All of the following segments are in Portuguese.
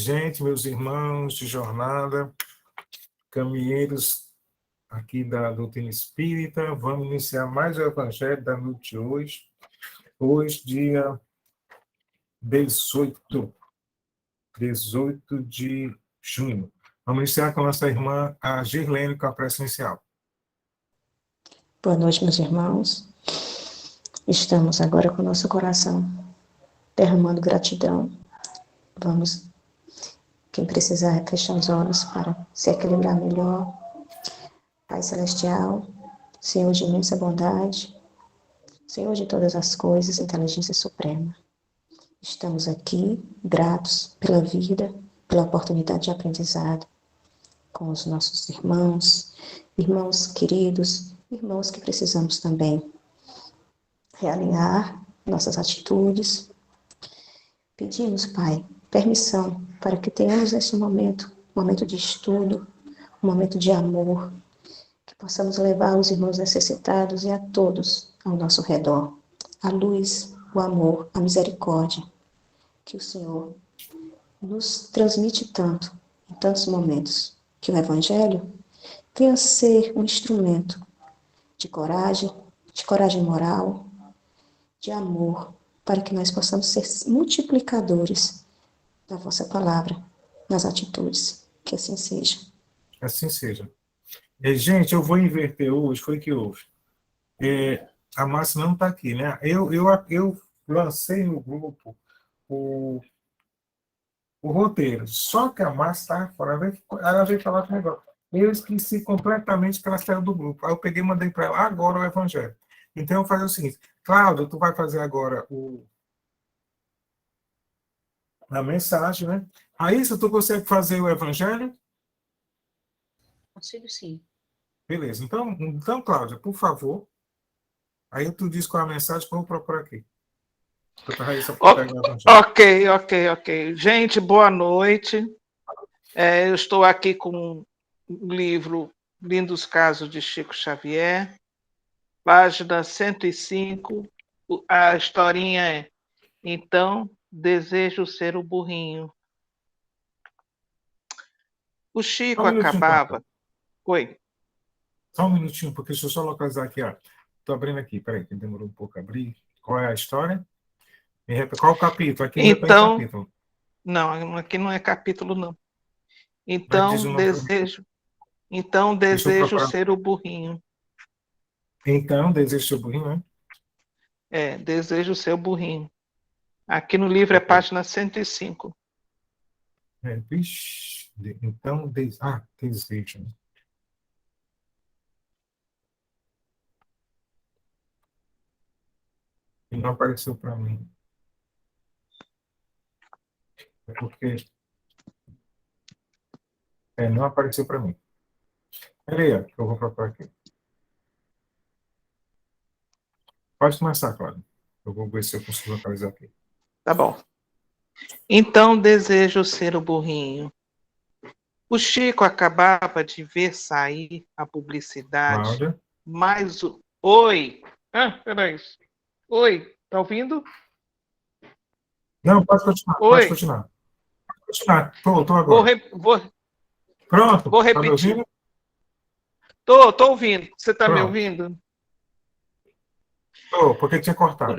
gente, meus irmãos de jornada, caminheiros aqui da doutrina espírita, vamos iniciar mais o evangelho da noite de hoje. Hoje, dia 18 de junho. Vamos iniciar com a nossa irmã, a Girlene, com a prece inicial. Boa noite, meus irmãos. Estamos agora com o nosso coração derramando gratidão. Vamos, quem precisar, fechar os olhos para se equilibrar melhor. Pai Celestial, Senhor de imensa bondade, Senhor de todas as coisas, inteligência suprema. Estamos aqui, gratos pela vida, pela oportunidade de aprendizado com os nossos irmãos queridos, irmãos que precisamos também realinhar nossas atitudes. Pedimos, Pai, permissão para que tenhamos nesse momento, um momento de estudo, um momento de amor, que possamos levar os irmãos necessitados e a todos ao nosso redor a luz, o amor, a misericórdia que o Senhor nos transmite tanto, em tantos momentos, que o Evangelho venha a ser um instrumento de coragem moral, de amor, para que nós possamos ser multiplicadores da vossa palavra, nas atitudes. Que assim seja. Assim seja. Gente, eu vou inverter hoje, foi que houve. A Márcia não está aqui, né? Eu lancei no grupo o roteiro, só que a Márcia está fora, ela veio falar com o negócio. Eu esqueci completamente que ela saiu do grupo. Aí eu peguei e mandei para ela agora o evangelho. Então, eu vou fazer o seguinte. Cláudio, tu vai fazer agora a mensagem, né? Aí, se tu consegue fazer o evangelho? Consigo sim. Beleza. Então, Cláudia, por favor. Aí tu diz qual é a mensagem que eu vou procurar aqui. Ok. Gente, boa noite. Eu estou aqui com um livro Lindos Casos de Chico Xavier, página 105. A historinha é: Então, desejo ser o burrinho. O Chico acabava... Oi. Só um minutinho, porque deixa eu só localizar aqui. Estou abrindo aqui, peraí, que demorou um pouco a abrir. Qual é a história? Qual o capítulo? Aqui então, não tem capítulo. Não, aqui não é capítulo, não. Então, desejo ser o burrinho. Então, desejo ser o burrinho, né? Desejo ser o burrinho. Aqui no livro é página 105. Então, desejo. E não apareceu para mim. É porque... não apareceu para mim. Peraí, que eu vou procurar aqui. Pode começar, Cláudio. Eu vou ver se eu consigo localizar aqui. Tá bom. Então, desejo ser o burrinho. O Chico acabava de ver sair a publicidade. Cláudia? Mais o... Oi! Peraí. Oi, tá ouvindo? Não, pode continuar. Oi. Pode continuar. Estou agora. Pronto. Vou repetir. Tá me ouvindo? Tô ouvindo. Você tá me Pronto. ouvindo? Estou, porque tinha cortado.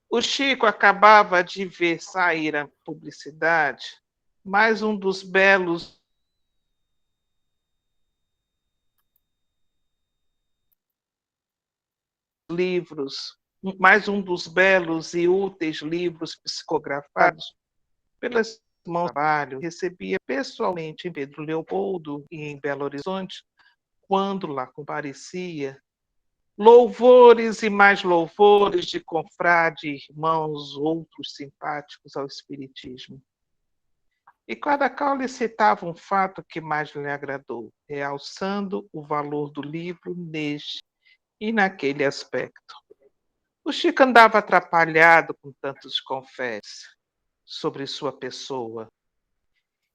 O Chico acabava de ver sair a publicidade, mais um dos belos livros, mais um dos belos e úteis livros psicografados pelas mãos do trabalho, recebia pessoalmente em Pedro Leopoldo e em Belo Horizonte, quando lá comparecia, louvores e mais louvores de confrade, irmãos, outros simpáticos ao Espiritismo. E cada qual lhe citava um fato que mais lhe agradou, realçando o valor do livro neste e naquele aspecto. O Chico andava atrapalhado com tantos confetes sobre sua pessoa.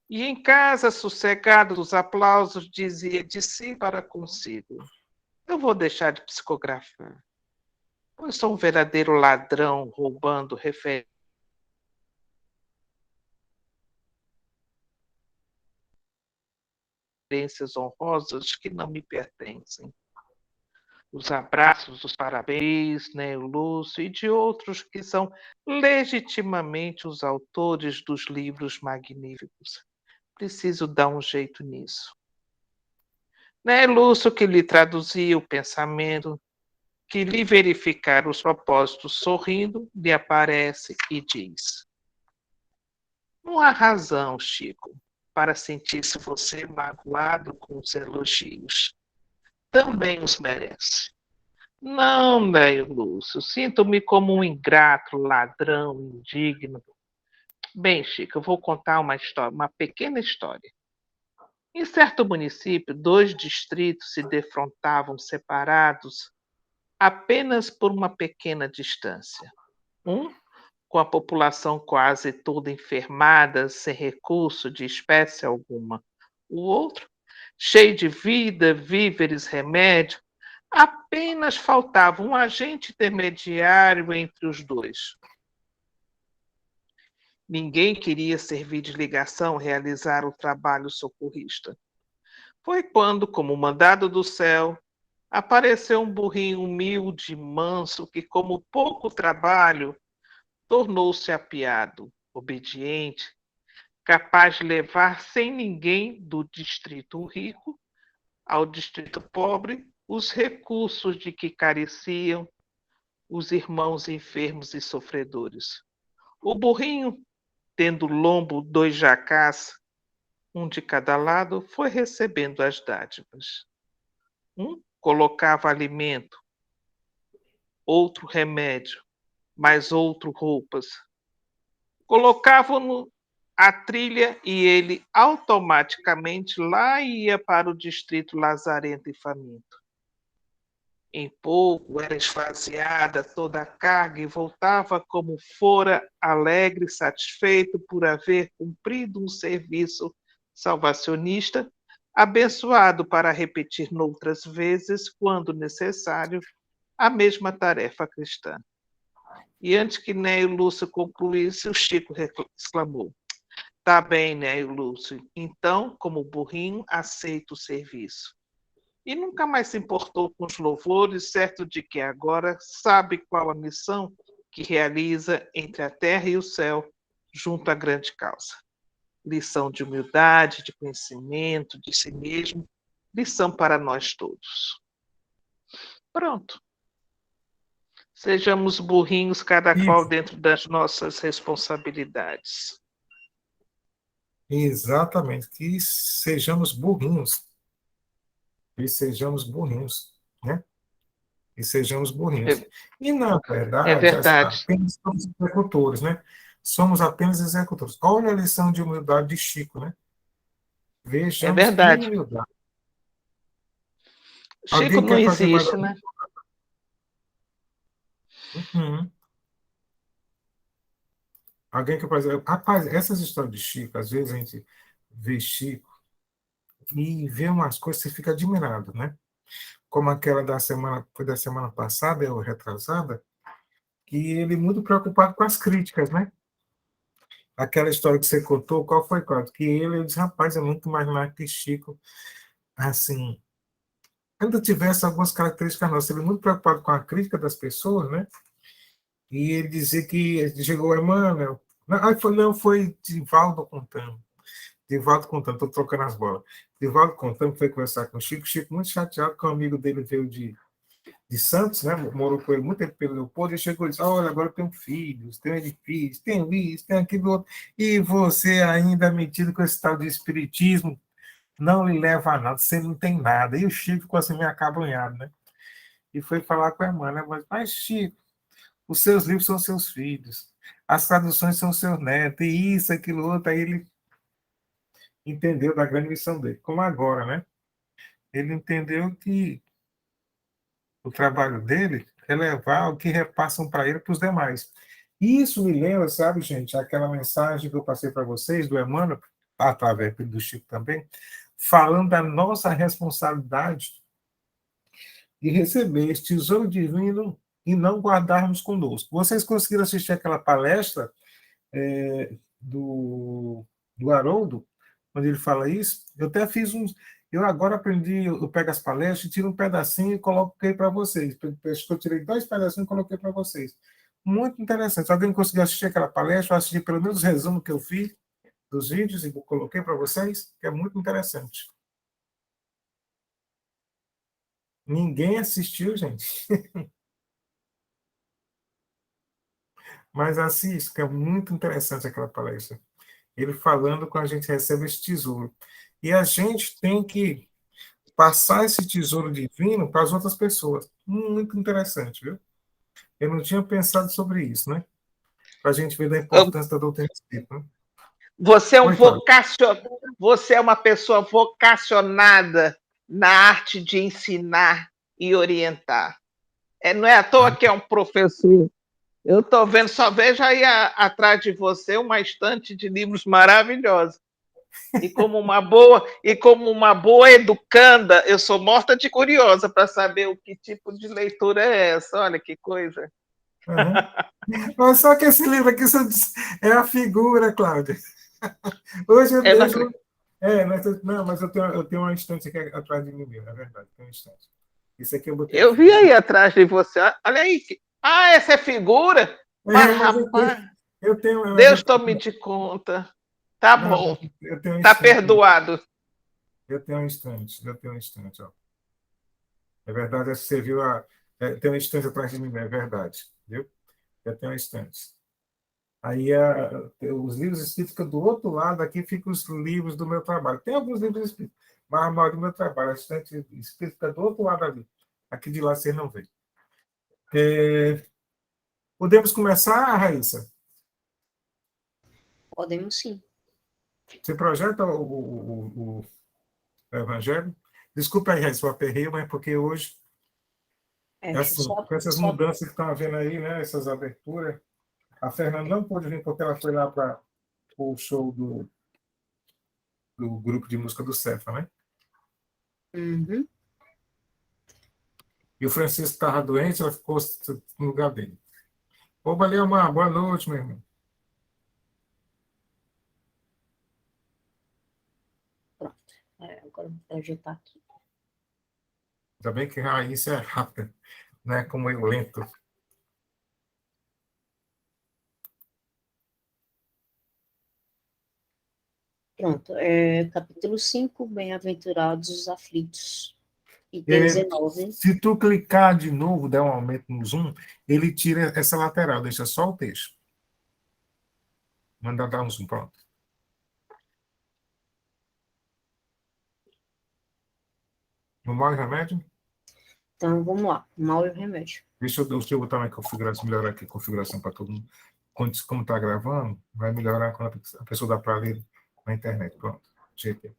E em casa, sossegado dos aplausos, dizia de si para consigo: eu vou deixar de psicografar, pois sou um verdadeiro ladrão roubando referências referências honrosas que não me pertencem. Os abraços, os parabéns, né, o Lúcio e de outros que são legitimamente os autores dos livros magníficos. Preciso dar um jeito nisso. Né, Lúcio que lhe traduzia o pensamento, que lhe verificar os propósitos sorrindo, lhe aparece e diz: não há razão, Chico, para sentir-se você magoado com os elogios. Também os merece. Não, Neio Lúcio, sinto-me como um ingrato, ladrão, indigno. Bem, Chico, eu vou contar uma história, uma pequena história. Em certo município, 2 distritos se defrontavam separados apenas por uma pequena distância. Um, com a população quase toda enfermada, sem recurso de espécie alguma. O outro, cheio de vida, víveres, remédio, apenas faltava um agente intermediário entre os dois. Ninguém queria servir de ligação, realizar o trabalho socorrista. Foi quando, como mandado do céu, apareceu um burrinho humilde, manso, que, como pouco trabalho, tornou-se apiado, obediente, capaz de levar sem ninguém do distrito rico ao distrito pobre os recursos de que careciam os irmãos enfermos e sofredores. O burrinho, tendo lombo 2 jacás, um de cada lado, foi recebendo as dádivas. Um colocava alimento, outro remédio, mais outro roupas. Colocavam-no a trilha e ele automaticamente lá ia para o distrito lazarento e faminto. Em pouco era esvaziada toda a carga e voltava como fora alegre e satisfeito por haver cumprido um serviço salvacionista, abençoado para repetir noutras vezes, quando necessário, a mesma tarefa cristã. E antes que Neio Lúcio concluísse, o Chico exclamou: tá bem, Neio Lúcio, então, como burrinho, aceito o serviço. E nunca mais se importou com os louvores, certo de que agora sabe qual a missão que realiza entre a terra e o céu, junto à grande causa. Lição de humildade, de conhecimento de si mesmo, lição para nós todos. Pronto. Sejamos burrinhos, cada qual Isso, dentro das nossas responsabilidades. exatamente. Que sejamos burrinhos. Que sejamos burrinhos, né? Que sejamos burrinhos. É, E, na é verdade, verdade. apenas somos executores, né? Somos apenas executores. Olha a lição de humildade de Chico, né? É Vejamos que verdade. humildade. Chico Alguém não quer fazer mais existe, alguma né? coisa? Alguém quer fazer. Rapaz, essas histórias de Chico, às vezes a gente vê Chico e vê umas coisas que você fica admirado, né? Como aquela da semana, foi da semana passada, ou retrasada, que ele muito preocupado com as críticas, né? Aquela história que você contou, qual foi, Claudio? Que ele disse, rapaz, eu nunca imaginava que Chico, assim, ainda tivesse algumas características nossas. Ele é muito preocupado com a crítica das pessoas, né? E ele dizia que chegou Emmanuel. Não, aí foi, não, foi Divaldo contando. Divaldo contando, estou trocando as bolas. Divaldo contando, foi conversar com o Chico. Chico muito chateado, que um amigo dele veio de Santos, né? Morou com ele muito tempo pelo Leopoldo, e chegou e disse: olha, agora eu tenho filhos, tenho edifícios, tenho isso, tenho aquilo outro, e você ainda metido com esse tal de espiritismo, não lhe leva a nada, você não tem nada. E o Chico ficou assim meio acabrunhado, né? E foi falar com a irmã, né? Mas Chico, os seus livros são seus filhos, as traduções são seus netos, e isso, aquilo outro. Aí ele entendeu da grande missão dele, como agora, né? Ele entendeu que o trabalho dele é levar o que repassam para ele para os demais. E isso me lembra, sabe, gente, aquela mensagem que eu passei para vocês, do Emmanuel, através do Chico também, falando da nossa responsabilidade de receber esse tesouro divino e não guardarmos conosco. Vocês conseguiram assistir aquela palestra do Haroldo, onde ele fala isso? Eu até fiz uns. Eu agora aprendi, eu pego as palestras, tiro um pedacinho e coloquei para vocês. Acho que eu tirei 2 pedacinhos e coloquei para vocês. Muito interessante. Se alguém conseguir assistir aquela palestra, eu assisti pelo menos o resumo que eu fiz dos vídeos e coloquei para vocês, que é muito interessante. Ninguém assistiu, gente. Mas assiste, que é muito interessante aquela palestra. Ele falando com a gente recebe esse tesouro. E a gente tem que passar esse tesouro divino para as outras pessoas. Muito interessante, viu? Eu não tinha pensado sobre isso, né? Para a gente ver da importância da doutrina espírita. Né? Você é Oi, Cláudio. você é uma pessoa vocacionada na arte de ensinar e orientar. Não é à toa que é um professor. Eu estou vendo, só vejo aí atrás de você uma estante de livros maravilhosos. E como uma boa educanda, eu sou morta de curiosa para saber o que tipo de leitura é essa. Olha que coisa. Uhum. Mas só que esse livro aqui é a figura, Cláudia. Hoje eu vejo. Não, mas eu tenho uma estante aqui atrás de mim mesmo, é verdade, tem uma estante. Isso aqui eu botei. Eu vi aí atrás de você. Olha aí. Essa é figura? Mas, Mas rapaz, eu tenho. Deus tome de conta. Tá Não, bom. eu tenho uma Tá estante. perdoado. Eu tenho um instante, ó. É verdade, você viu tem um instante atrás de mim, é verdade, viu? Eu tenho um instante. Aí os livros espíritos ficam do outro lado, aqui ficam os livros do meu trabalho. Tem alguns livros espíritos, mas a maioria do meu trabalho, a estante espírita fica do outro lado ali. Aqui de lá vocês não veem. Podemos começar, Raíssa? Podemos sim. Você projeta o Evangelho? Desculpa aí, Raíssa, eu aperrei, mas porque hoje é assim, com essas mudanças que estão havendo aí, né, essas aberturas, a Fernanda não pôde vir porque ela foi lá para o show do grupo de música do Cefa, né? Uhum. E o Francisco estava doente, ela ficou no lugar dele. Ô, Baleomar, boa noite, meu irmão. Pronto. Agora eu vou ajeitar aqui. Ainda bem que a Raíssa é rápida, né? Como eu lento. Pronto. Capítulo 5, Bem-aventurados os aflitos. Item 19. Se tu clicar de novo, der um aumento no zoom, ele tira essa lateral, deixa só o texto. Manda dar um zoom, pronto. No mal e remédio? Então, vamos lá. Mal e o remédio. Deixa eu botar uma configuração, melhorar aqui a configuração para todo mundo. Como está gravando, vai melhorar quando a pessoa dá para ler na internet. Pronto. GT.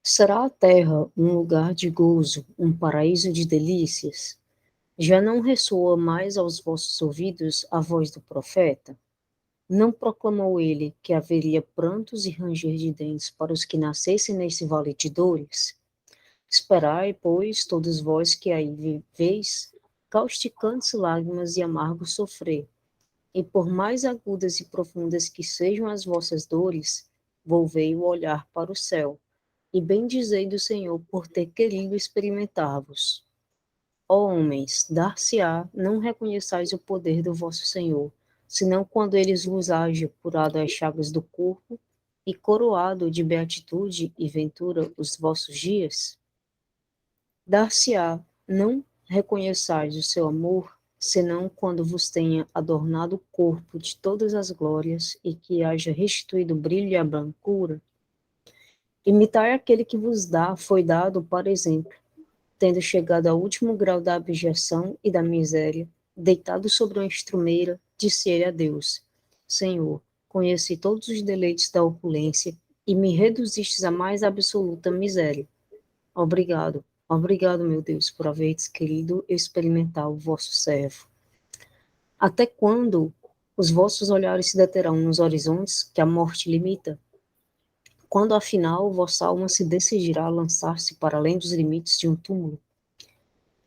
Será a terra um lugar de gozo, um paraíso de delícias? Já não ressoa mais aos vossos ouvidos a voz do profeta? Não proclamou ele que haveria prantos e ranger de dentes para os que nascessem nesse vale de dores? Esperai, pois, todos vós que aí viveis, causticantes lágrimas e amargo sofrer, e por mais agudas e profundas que sejam as vossas dores, volvei o olhar para o céu, e bendizei do Senhor por ter querido experimentar-vos. Ó homens, dar-se-á, não reconheçais o poder do vosso Senhor, senão quando eles vos haja apurado as chagas do corpo e coroado de beatitude e ventura os vossos dias? Dar-se-á, não reconheçais o seu amor, senão quando vos tenha adornado o corpo de todas as glórias e que haja restituído o brilho e a brancura? Imitai aquele que vos foi dado para exemplo, tendo chegado ao último grau da abjeção e da miséria, deitado sobre uma estrumeira, disse ele a Deus: Senhor, conheci todos os deleites da opulência e me reduzistes à mais absoluta miséria. Obrigado, obrigado, meu Deus, por haveres querido experimentar o vosso servo. Até quando os vossos olhares se deterão nos horizontes que a morte limita? Quando, afinal, vossa alma se decidirá a lançar-se para além dos limites de um túmulo?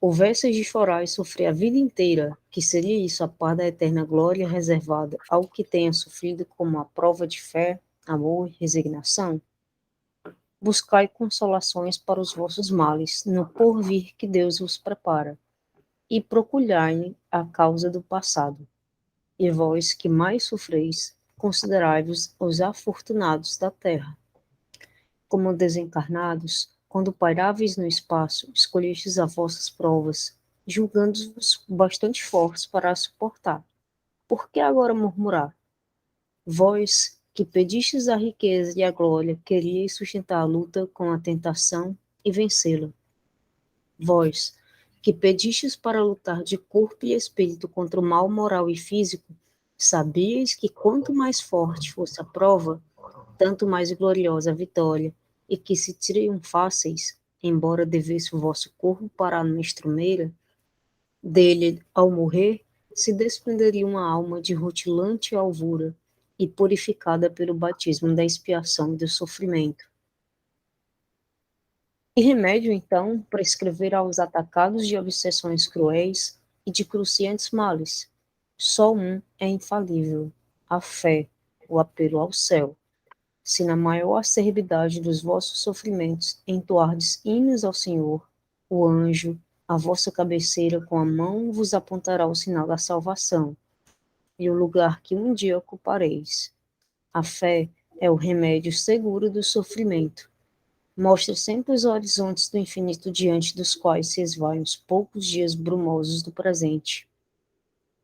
Houvesseis de chorar e sofrer a vida inteira, que seria isso a par da eterna glória reservada ao que tenha sofrido como a prova de fé, amor e resignação? Buscai consolações para os vossos males, no porvir que Deus vos prepara, e procurai a causa do passado. E vós que mais sofreis, considerai-vos os afortunados da terra. Como desencarnados, quando pairáveis no espaço, escolhestes as vossas provas, julgando-vos bastante fortes para as suportar. Por que agora murmurar? Vós, que pedistes a riqueza e a glória, queríeis sustentar a luta com a tentação e vencê-la. Vós, que pedistes para lutar de corpo e espírito contra o mal moral e físico, sabíeis que quanto mais forte fosse a prova, tanto mais gloriosa a vitória, e que se triunfasseis, embora devesse o vosso corpo parar numa estrumeira, dele, ao morrer, se desprenderia uma alma de rutilante alvura e purificada pelo batismo da expiação e do sofrimento. E remédio, então, prescrever aos atacados de obsessões cruéis e de cruciantes males. Só um é infalível, a fé, o apelo ao céu. Se na maior acerbidade dos vossos sofrimentos entoardes hinos ao Senhor, o anjo, a vossa cabeceira com a mão vos apontará o sinal da salvação, e o lugar que um dia ocupareis. A fé é o remédio seguro do sofrimento. Mostra sempre os horizontes do infinito diante dos quais se esvaiam os poucos dias brumosos do presente.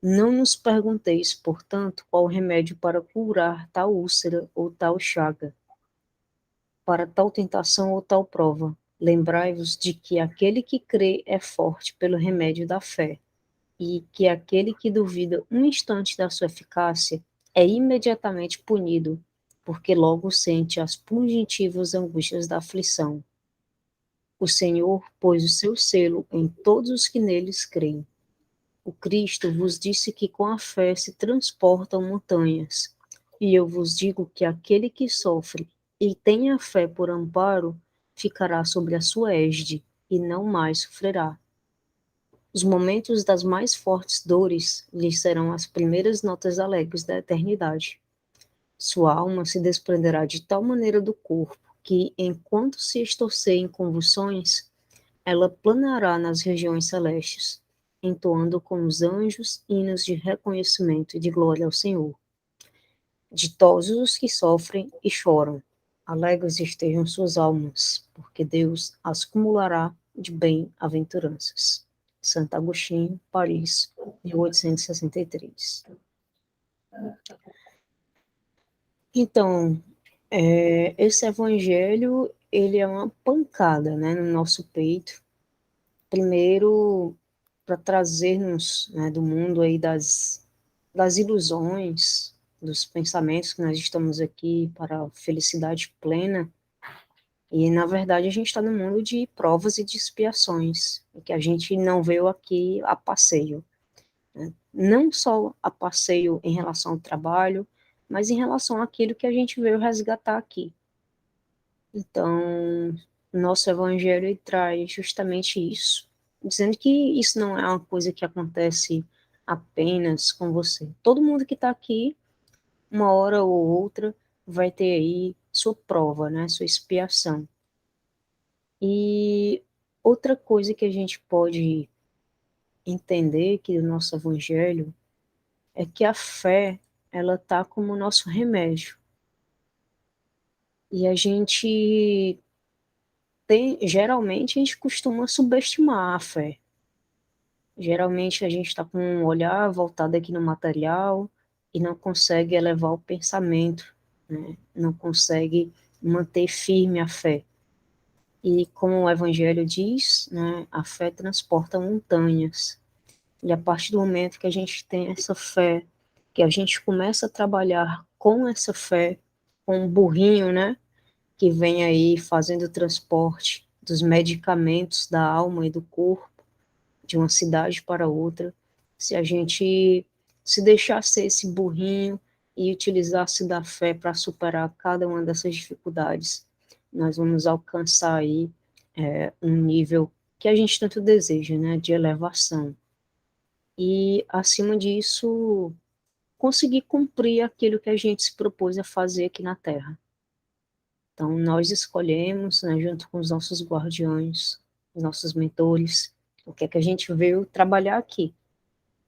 Não nos pergunteis, portanto, qual o remédio para curar tal úlcera ou tal chaga, para tal tentação ou tal prova. Lembrai-vos de que aquele que crê é forte pelo remédio da fé, e que aquele que duvida um instante da sua eficácia é imediatamente punido, porque logo sente as pungitivas angústias da aflição. O Senhor pôs o seu selo em todos os que neles creem. O Cristo vos disse que com a fé se transportam montanhas, e eu vos digo que aquele que sofre e tem a fé por amparo, ficará sobre a sua égide e não mais sofrerá. Os momentos das mais fortes dores lhe serão as primeiras notas alegres da eternidade. Sua alma se desprenderá de tal maneira do corpo que, enquanto se estorcer em convulsões, ela planará nas regiões celestes, entoando com os anjos hinos de reconhecimento e de glória ao Senhor. Ditosos os que sofrem e choram, alegres estejam suas almas, porque Deus as cumulará de bem-aventuranças. Santo Agostinho, Paris, 1863. Então, esse evangelho, ele é uma pancada, né, no nosso peito. Primeiro, para trazer-nos, né, do mundo aí das ilusões, dos pensamentos que nós estamos aqui para a felicidade plena. E, na verdade, a gente está no mundo de provas e de expiações, que a gente não veio aqui a passeio, né? Não só a passeio em relação ao trabalho, mas em relação àquilo que a gente veio resgatar aqui. Então, nosso evangelho traz justamente isso, dizendo que isso não é uma coisa que acontece apenas com você. Todo mundo que está aqui, uma hora ou outra, vai ter aí sua prova, né, sua expiação. E outra coisa que a gente pode entender que o nosso evangelho é que a fé, ela tá como nosso remédio. E a gente geralmente a gente costuma subestimar a fé. Geralmente a gente está com um olhar voltado aqui no material e não consegue elevar o pensamento, né? Não consegue manter firme a fé. E como o Evangelho diz, né, a fé transporta montanhas. E a partir do momento que a gente tem essa fé, que a gente começa a trabalhar com essa fé, com um burrinho, né, que vem aí fazendo o transporte dos medicamentos da alma e do corpo, de uma cidade para outra, se a gente se deixar ser esse burrinho e utilizar-se da fé para superar cada uma dessas dificuldades, nós vamos alcançar aí um nível que a gente tanto deseja, né, de elevação. E, acima disso, conseguir cumprir aquilo que a gente se propôs a fazer aqui na Terra. Então, nós escolhemos, né, junto com os nossos guardiões, os nossos mentores, o que é que a gente veio trabalhar aqui.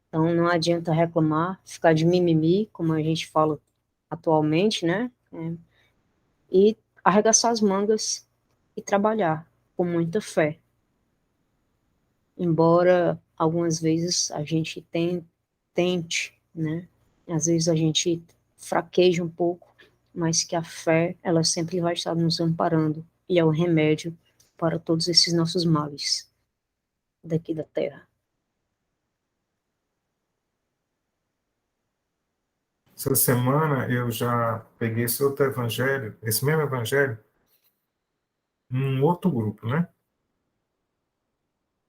Então, não adianta reclamar, ficar de mimimi, como a gente fala atualmente, né? E arregaçar as mangas e trabalhar com muita fé. Embora algumas vezes a gente tente, né? Às vezes a gente fraqueja um pouco, mas que a fé, ela sempre vai estar nos amparando e é o remédio para todos esses nossos males daqui da terra. Essa semana eu já peguei esse outro evangelho, esse mesmo evangelho, num outro grupo, né?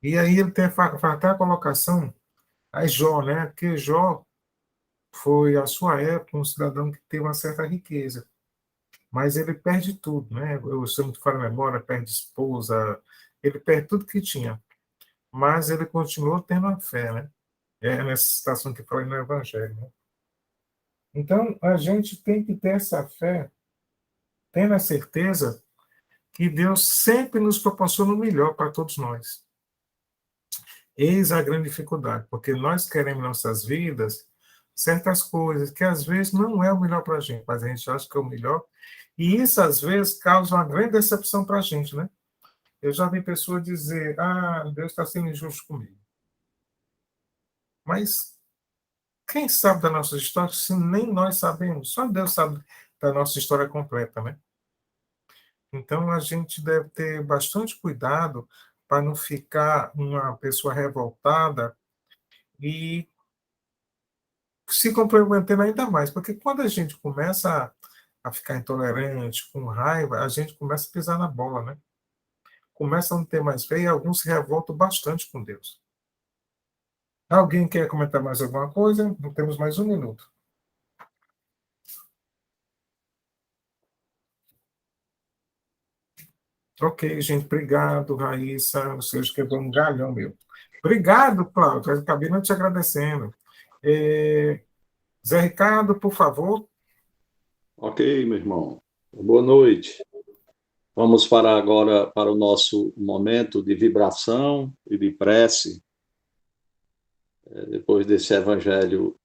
E aí ele tem faz até a colocação, a Jó, né? Porque Jó foi, à sua época, um cidadão que teve uma certa riqueza, mas ele perde tudo, né? Eu, se eu não falha a memória, perde esposa, ele perde tudo que tinha, mas ele continuou tendo a fé, né? É nessa situação que fala no Evangelho, né? Então, a gente tem que ter essa fé, tendo a certeza que Deus sempre nos proporciona o melhor para todos nós. Eis a grande dificuldade, porque nós queremos em nossas vidas certas coisas que às vezes não é o melhor para a gente, mas a gente acha que é o melhor, e isso às vezes causa uma grande decepção para a gente, né? Eu já vi pessoas dizer, Deus está sendo injusto comigo. Mas quem sabe da nossa história se nem nós sabemos? Só Deus sabe da nossa história completa, né? Então a gente deve ter bastante cuidado para não ficar uma pessoa revoltada e se comprometendo ainda mais, porque quando a gente começa a ficar intolerante, com raiva, a gente começa a pisar na bola, né? Começa a não ter mais fé e alguns se revoltam bastante com Deus. Alguém quer comentar mais alguma coisa? Não temos mais um minuto. Ok, gente, obrigado, Raíssa. Vocês quebrou um galhão meu. Obrigado, Cláudio. Eu acabei não te agradecendo. Zé Ricardo, por favor. Ok, meu irmão. Boa noite. Vamos para agora para o nosso momento de vibração e de prece, depois desse evangelho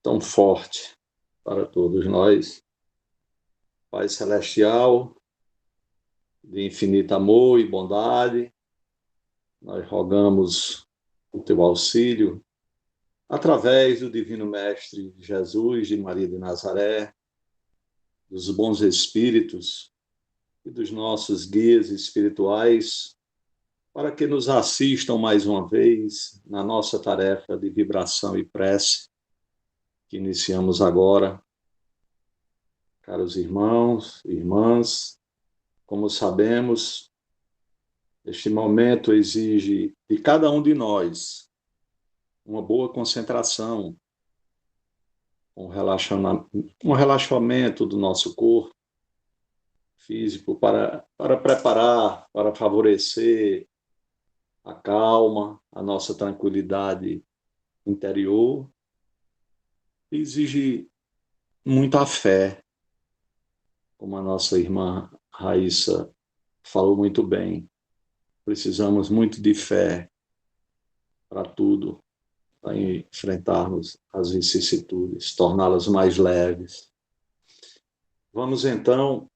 tão forte para todos nós. Pai Celestial, de infinito amor e bondade, nós rogamos o teu auxílio através do Divino Mestre Jesus, de Maria de Nazaré, dos bons espíritos e dos nossos guias espirituais, para que nos assistam mais uma vez na nossa tarefa de vibração e prece, que iniciamos agora. Caros irmãos e irmãs, como sabemos, este momento exige de cada um de nós uma boa concentração, um relaxamento do nosso corpo físico para preparar, para favorecer a calma, a nossa tranquilidade interior. Exige muita fé, como a nossa irmã Raíssa falou muito bem. Precisamos muito de fé para tudo, para enfrentarmos as vicissitudes, torná-las mais leves. Vamos então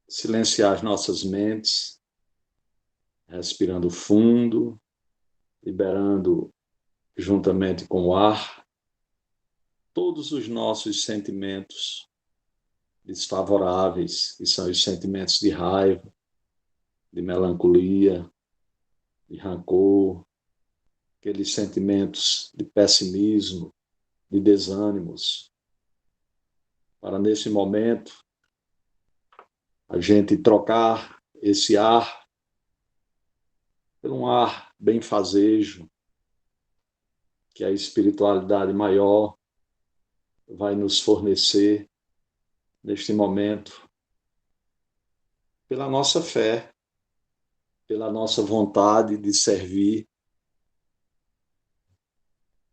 silenciar as nossas mentes, respirando fundo, liberando juntamente com o ar todos os nossos sentimentos desfavoráveis, que são os sentimentos de raiva, de melancolia, de rancor, aqueles sentimentos de pessimismo, de desânimos, para nesse momento a gente trocar esse ar por um ar benfazejo, que a espiritualidade maior vai nos fornecer neste momento, pela nossa fé, pela nossa vontade de servir.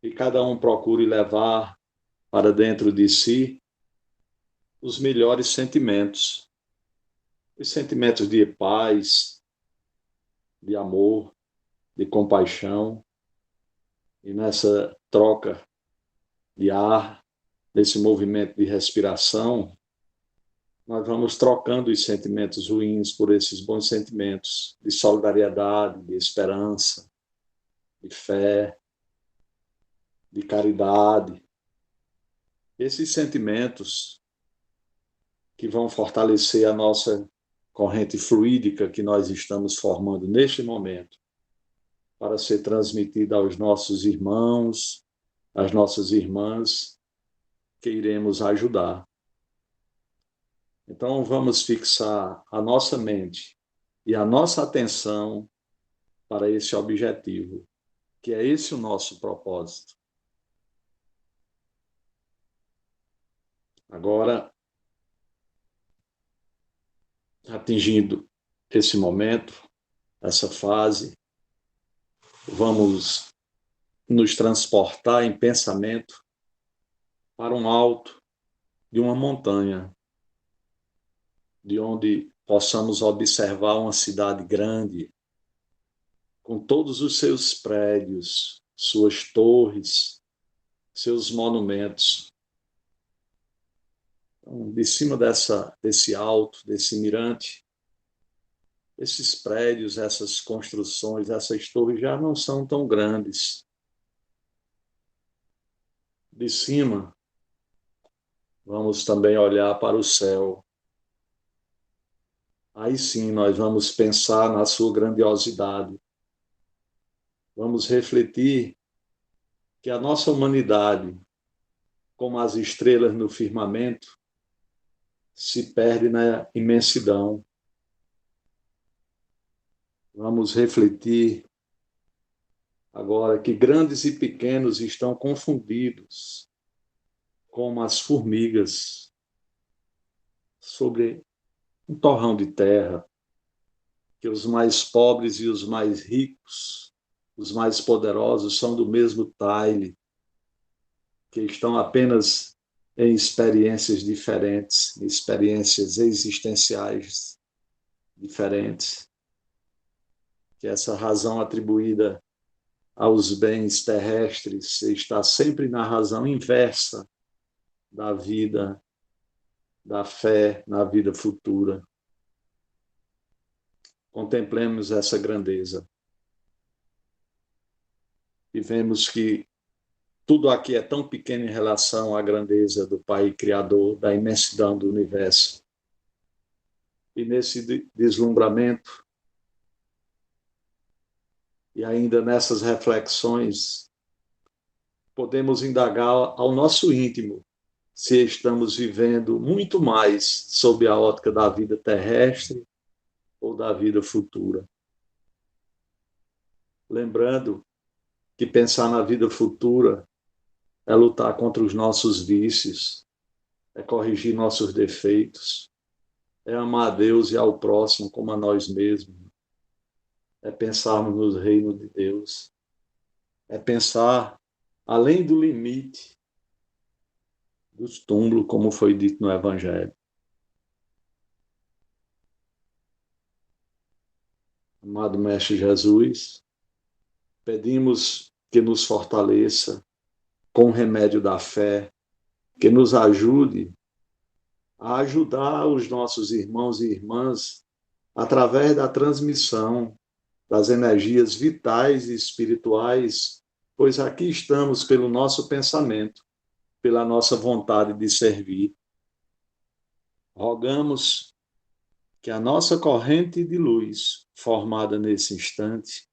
E cada um procure levar para dentro de si os melhores sentimentos, os sentimentos de paz, de amor, de compaixão, e nessa troca de ar, nesse movimento de respiração, nós vamos trocando os sentimentos ruins por esses bons sentimentos de solidariedade, de esperança, de fé, de caridade. Esses sentimentos que vão fortalecer a nossa corrente fluídica que nós estamos formando neste momento, para ser transmitida aos nossos irmãos, às nossas irmãs, que iremos ajudar. Então, vamos fixar a nossa mente e a nossa atenção para esse objetivo, que é esse o nosso propósito. Agora, atingindo esse momento, essa fase, vamos nos transportar em pensamento para um alto de uma montanha, de onde possamos observar uma cidade grande, com todos os seus prédios, suas torres, seus monumentos. Então, de cima desse alto, desse mirante, esses prédios, essas construções, essas torres já não são tão grandes. De cima, vamos também olhar para o céu. Aí sim nós vamos pensar na sua grandiosidade. Vamos refletir que a nossa humanidade, como as estrelas no firmamento, se perde na imensidão. Vamos refletir agora que grandes e pequenos estão confundidos, como as formigas, sobre um torrão de terra, que os mais pobres e os mais ricos, os mais poderosos são do mesmo taile, que estão apenas em experiências diferentes, experiências existenciais diferentes, que essa razão atribuída aos bens terrestres está sempre na razão inversa da vida, da fé na vida futura. Contemplemos essa grandeza e vemos que tudo aqui é tão pequeno em relação à grandeza do Pai Criador, da imensidão do universo. E nesse deslumbramento, e ainda nessas reflexões, podemos indagar ao nosso íntimo se estamos vivendo muito mais sob a ótica da vida terrestre ou da vida futura. Lembrando que pensar na vida futura é lutar contra os nossos vícios, é corrigir nossos defeitos, é amar a Deus e ao próximo como a nós mesmos, é pensarmos no reino de Deus, é pensar além do limite dos túmulos, como foi dito no Evangelho. Amado Mestre Jesus, pedimos que nos fortaleça com o remédio da fé, que nos ajude a ajudar os nossos irmãos e irmãs através da transmissão das energias vitais e espirituais, pois aqui estamos pelo nosso pensamento, pela nossa vontade de servir. Rogamos que a nossa corrente de luz, formada nesse instante,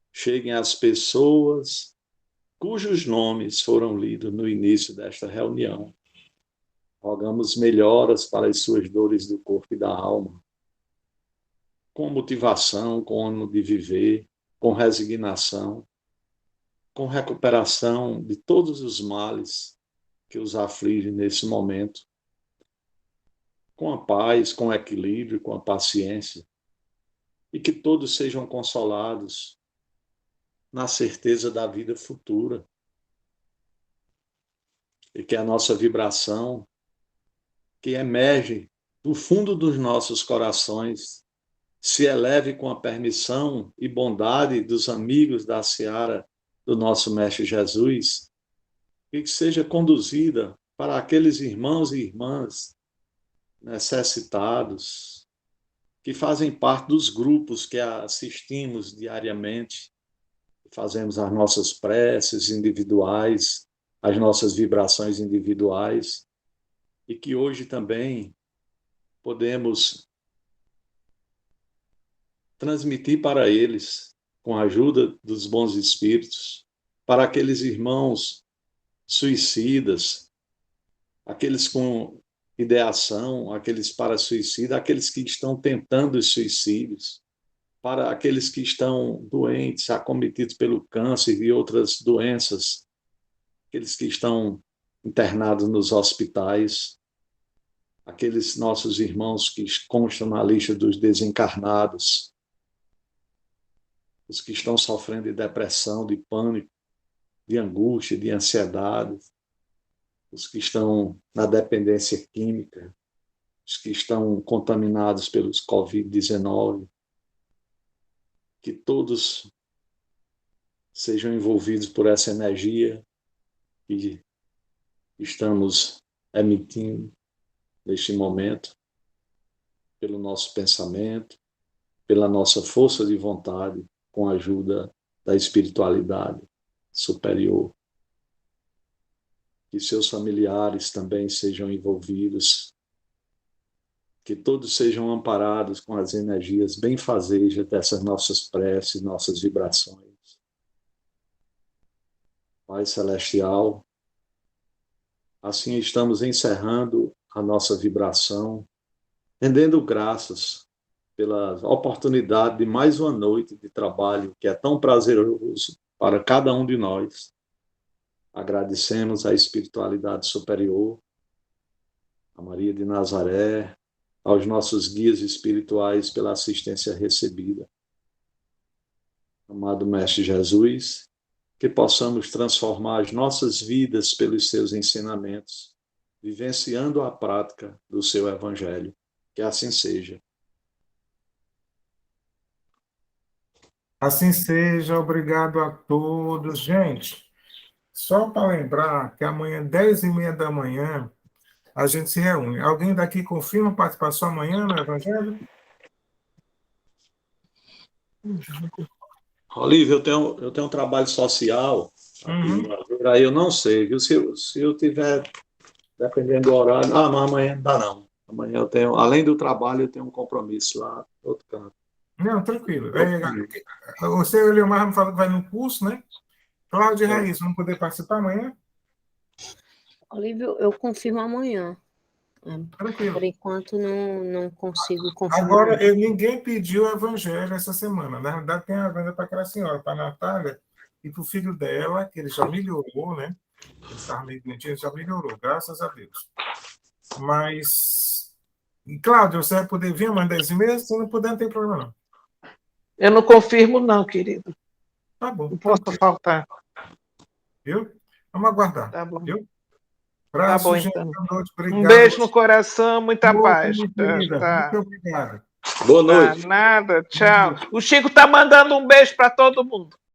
chegue às pessoas cujos nomes foram lidos no início desta reunião. Rogamos melhoras para as suas dores do corpo e da alma, com motivação, com ânimo de viver, com resignação, com recuperação de todos os males que os afligem nesse momento, com a paz, com o equilíbrio, com a paciência, e que todos sejam consolados na certeza da vida futura, e que a nossa vibração, que emerge do fundo dos nossos corações, se eleve com a permissão e bondade dos amigos da seara do nosso Mestre Jesus, e que seja conduzida para aqueles irmãos e irmãs necessitados, que fazem parte dos grupos que assistimos diariamente, fazemos as nossas preces individuais, as nossas vibrações individuais, e que hoje também podemos transmitir para eles, com a ajuda dos bons espíritos, para aqueles irmãos suicidas, aqueles com ideação, aqueles para-suicida, aqueles que estão tentando os suicídios, para aqueles que estão doentes, acometidos pelo câncer e outras doenças, aqueles que estão internados nos hospitais, aqueles nossos irmãos que constam na lista dos desencarnados, os que estão sofrendo de depressão, de pânico, de angústia, de ansiedade, os que estão na dependência química, os que estão contaminados pelos Covid-19, que todos sejam envolvidos por essa energia que estamos emitindo neste momento, pelo nosso pensamento, pela nossa força de vontade, com a ajuda da espiritualidade superior. Que seus familiares também sejam envolvidos, que todos sejam amparados com as energias benfazejas dessas nossas preces, nossas vibrações. Pai Celestial, assim estamos encerrando a nossa vibração, rendendo graças pela oportunidade de mais uma noite de trabalho que é tão prazeroso para cada um de nós. Agradecemos à espiritualidade superior, a Maria de Nazaré, aos nossos guias espirituais pela assistência recebida. Amado Mestre Jesus, que possamos transformar as nossas vidas pelos seus ensinamentos, vivenciando a prática do seu Evangelho. Que assim seja. Assim seja, obrigado a todos. Gente, só para lembrar que amanhã, 10h30 da manhã, a gente se reúne. Alguém daqui confirma a participação amanhã no Evangelho? Olívio, eu tenho um trabalho social aqui em Juazeiro, aí eu não sei, viu? Se eu tiver, dependendo do horário, mas amanhã não dá não. Amanhã eu tenho, além do trabalho, eu tenho um compromisso lá, no outro canto. Não, tranquilo. Você, Eliomar, me falou que vai no curso, né? Cláudia e Raíssa, vão poder participar amanhã? Olívio, eu confirmo amanhã. Tranquilo. Por enquanto, não consigo confirmar. Agora, ninguém pediu o Evangelho essa semana. Na verdade, tem a venda para aquela senhora, para a Natália, e para o filho dela, que ele já melhorou, né? Ele estava meio doentinho, ele já melhorou, graças a Deus. Mas, Cláudio, você vai poder vir amanhã 10h30? Se não puder, não tem problema, não. Eu não confirmo, não, querido. Tá bom. Não posso faltar. Viu? Vamos aguardar. Tá bom. Viu? Tá bom, gente, então. boa noite, obrigado. Um beijo no coração, muita paz. Tá. Muito obrigado. Boa noite. Nada, tchau. O Chico tá mandando um beijo para todo mundo.